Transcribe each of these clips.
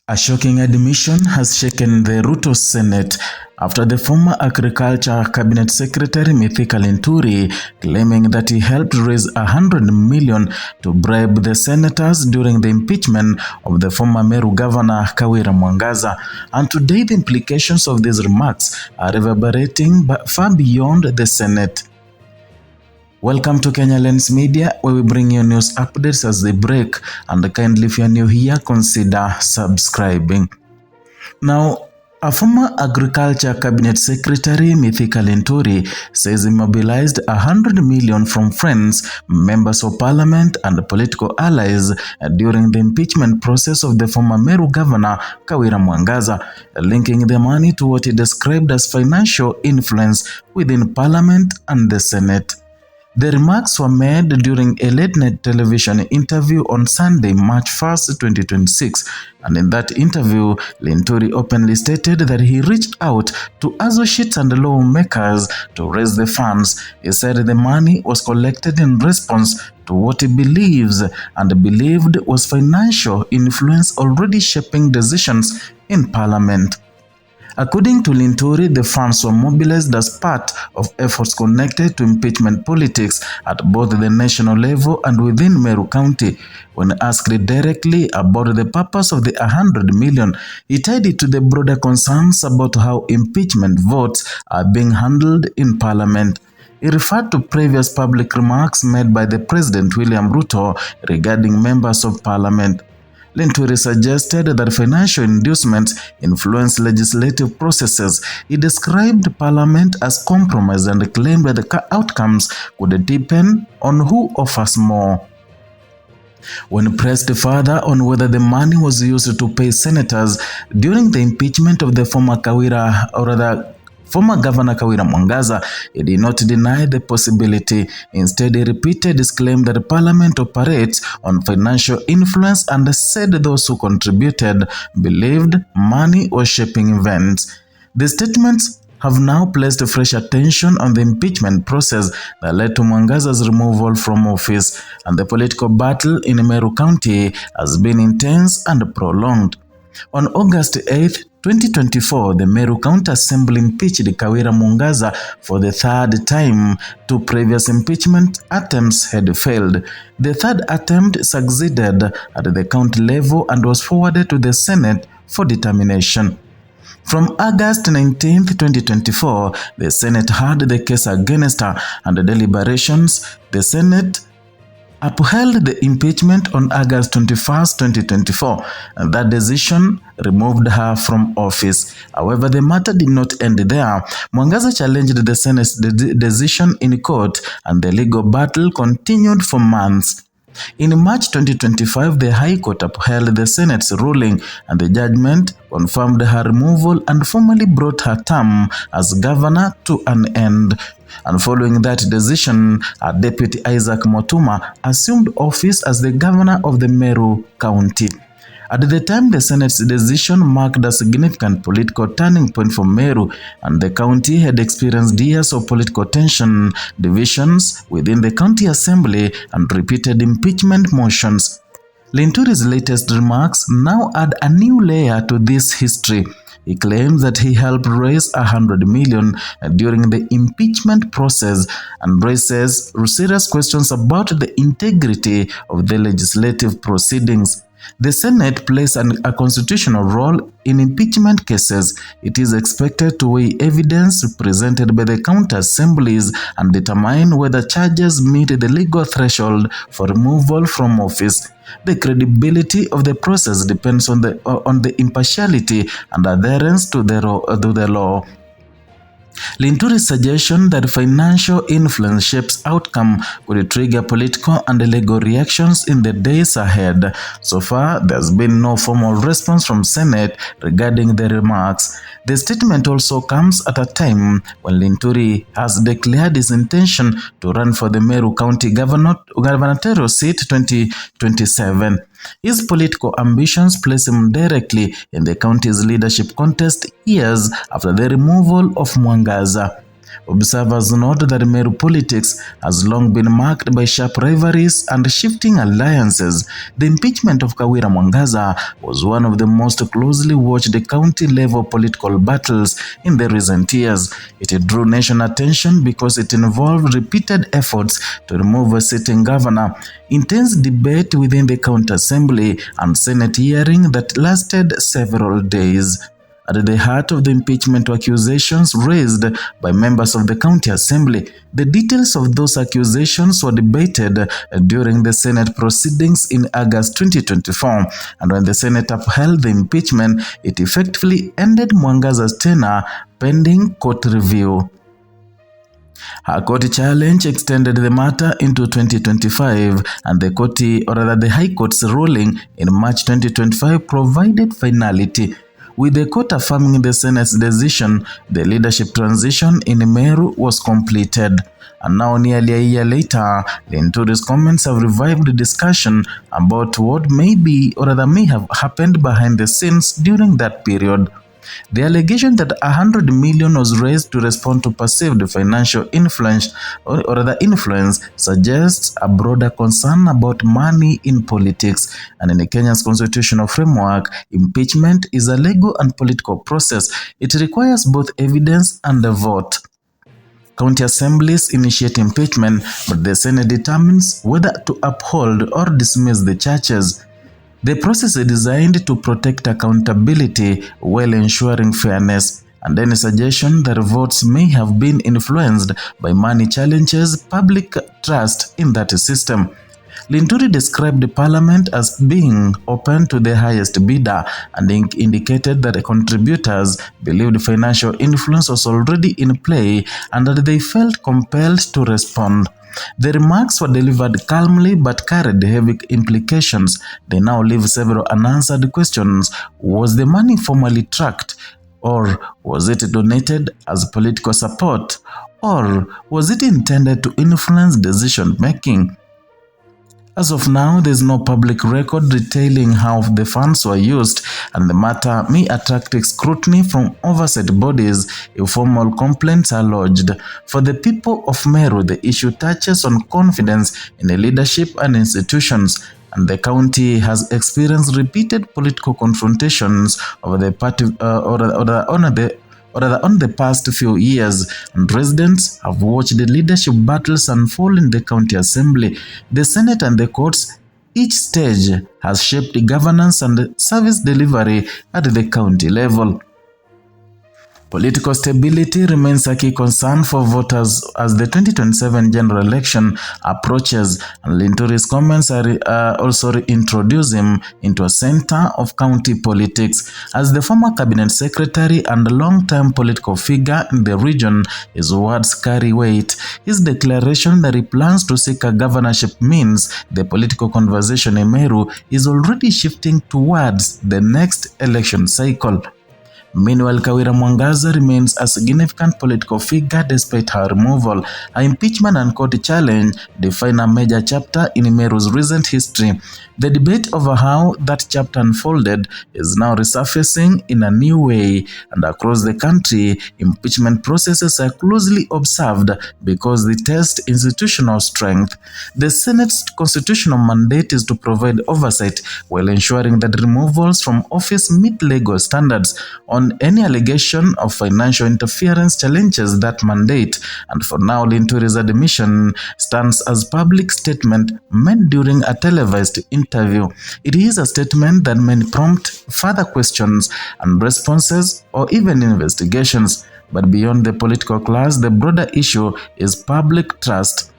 A shocking admission has shaken the Ruto Senate after the former Agriculture Cabinet Secretary Mithika Linturi claiming that he helped raise 100 million to bribe the senators during the impeachment of the former Meru Governor Kawira Mwangaza. And today the implications of these remarks are reverberating far beyond the Senate. Welcome to Kenya Lens Media, where we bring you news updates as they break, and kindly if you are new here, consider subscribing. Now, a former Agriculture Cabinet Secretary, Mithika Linturi, says he mobilized 100 million from friends, members of parliament and political allies during the impeachment process of the former Meru Governor, Kawira Mwangaza, linking the money to what he described as financial influence within parliament and the Senate. The remarks were made during a late-night television interview on Sunday, March 1st, 2026, and in that interview, Linturi openly stated that he reached out to associates and lawmakers to raise the funds. He said the money was collected in response to what he believes and believed was financial influence already shaping decisions in parliament. According to Linturi, the funds were mobilized as part of efforts connected to impeachment politics at both the national level and within Meru County. When asked directly about the purpose of the 100 million, he tied it to the broader concerns about how impeachment votes are being handled in Parliament. He referred to previous public remarks made by the President William Ruto regarding members of Parliament. Linturi suggested that financial inducements influence legislative processes. He described Parliament as compromise and claimed that the outcomes could depend on who offers more. When pressed further on whether the money was used to pay senators during the impeachment of the former Governor Kawira Mwangaza, he did not deny the possibility. Instead, he repeated his claim that Parliament operates on financial influence and said those who contributed believed money was shaping events. The statements have now placed fresh attention on the impeachment process that led to Mwangaza's removal from office, and the political battle in Meru County has been intense and prolonged. On August 8, 2024, the Meru County Assembly impeached Kawira Mwangaza for the third time. Two previous impeachment attempts had failed. The third attempt succeeded at the county level and was forwarded to the Senate for determination. From August 19, 2024, the Senate heard the case against her, and the deliberations, the Senate upheld the impeachment on August 21, 2024, and that decision removed her from office. However, the matter did not end there. Mwangaza challenged the Senate's decision in court, and the legal battle continued for months. In March 2025, the High Court upheld the Senate's ruling, and the judgment confirmed her removal and formally brought her term as governor to an end. And following that decision, Deputy Isaac Motuma assumed office as the governor of the Meru County. At the time, the Senate's decision marked a significant political turning point for Meru, and the county had experienced years of political tension, divisions within the county assembly, and repeated impeachment motions. Linturi's latest remarks now add a new layer to this history. He claims that he helped raise 100 million during the impeachment process and raises serious questions about the integrity of the legislative proceedings. The Senate plays a constitutional role in impeachment cases. It is expected to weigh evidence presented by the county assemblies and determine whether charges meet the legal threshold for removal from office. The credibility of the process depends on the impartiality and adherence to the law. Linturi's suggestion that financial influence shapes outcome could trigger political and legal reactions in the days ahead. So far, there's been no formal response from Senate regarding the remarks. The statement also comes at a time when Linturi has declared his intention to run for the Meru County gubernatorial seat 2027. His political ambitions place him directly in the county's leadership contest years after the removal of Mwangaza. Observers note that Meru politics has long been marked by sharp rivalries and shifting alliances. The impeachment of Kawira Mwangaza was one of the most closely watched county-level political battles in the recent years. It drew national attention because it involved repeated efforts to remove a sitting governor, intense debate within the county assembly, and Senate hearing that lasted several days. At the heart of the impeachment accusations raised by members of the county assembly, the details of those accusations were debated during the Senate proceedings in August 2024, and when the Senate upheld the impeachment, it effectively ended Mwangaza's tenure pending court review. Her court challenge extended the matter into 2025, and the High Court's ruling in March 2025 provided finality. With the court affirming the Senate's decision, the leadership transition in Meru was completed. And now, nearly a year later, Linturi's comments have revived the discussion about what may have happened behind the scenes during that period. The allegation that 100 million was raised to respond to perceived financial influence suggests a broader concern about money in politics. And in Kenya's constitutional framework, impeachment is a legal and political process. It requires both evidence and a vote. County assemblies initiate impeachment, but the Senate determines whether to uphold or dismiss the charges. The process is designed to protect accountability while ensuring fairness, and any suggestion that votes may have been influenced by money challenges public trust in that system. Linturi described the parliament as being open to the highest bidder and indicated that the contributors believed financial influence was already in play and that they felt compelled to respond. The remarks were delivered calmly but carried heavy implications. They now leave several unanswered questions. Was the money formally tracked? Or was it donated as political support? Or was it intended to influence decision-making? As of now, there is no public record detailing how the funds were used, and the matter may attract scrutiny from oversight bodies if formal complaints are lodged. For the people of Meru, the issue touches on confidence in the leadership and institutions, and the county has experienced repeated political confrontations over the on the past few years, and residents have watched the leadership battles unfold in the county assembly, the Senate and the courts. Each stage has shaped the governance and service delivery at the county level. Political stability remains a key concern for voters as the 2027 general election approaches, and Linturi's comments also reintroduce him into a center of county politics. As the former cabinet secretary and long-term political figure in the region, his words carry weight. His declaration that he plans to seek a governorship means the political conversation in Meru is already shifting towards the next election cycle. Meanwhile, Kawira Mwangaza remains a significant political figure despite her removal. Her impeachment and court challenge define a major chapter in Meru's recent history. The debate over how that chapter unfolded is now resurfacing in a new way, and across the country, impeachment processes are closely observed because they test institutional strength. The Senate's constitutional mandate is to provide oversight while ensuring that removals from office meet legal standards. On any allegation of financial interference challenges that mandate, and for now, Linturi's admission stands as public statement made during a televised interview. It is a statement that may prompt further questions and responses or even investigations. But beyond the political class, the broader issue is public trust.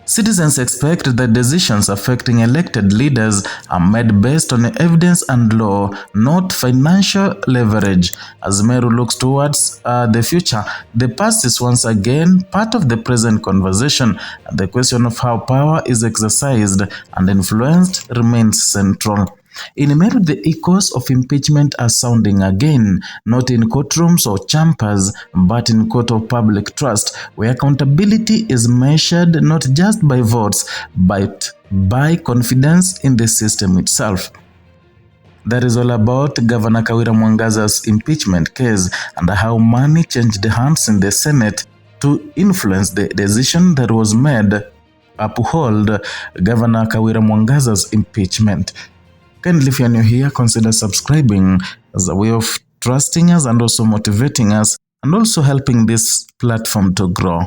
Citizens expect that decisions affecting elected leaders are made based on evidence and law, not financial leverage. As Meru looks towards the future, the past is once again part of the present conversation, and the question of how power is exercised and influenced remains central. In Meru, the echoes of impeachment are sounding again, not in courtrooms or chambers, but in court of public trust, where accountability is measured not just by votes, but by confidence in the system itself. That is all about Governor Kawira Mwangaza's impeachment case and how money changed hands in the Senate to influence the decision that was made uphold Governor Kawira Mwangaza's impeachment. Kindly, if you're new here, consider subscribing as a way of trusting us and also motivating us and also helping this platform to grow.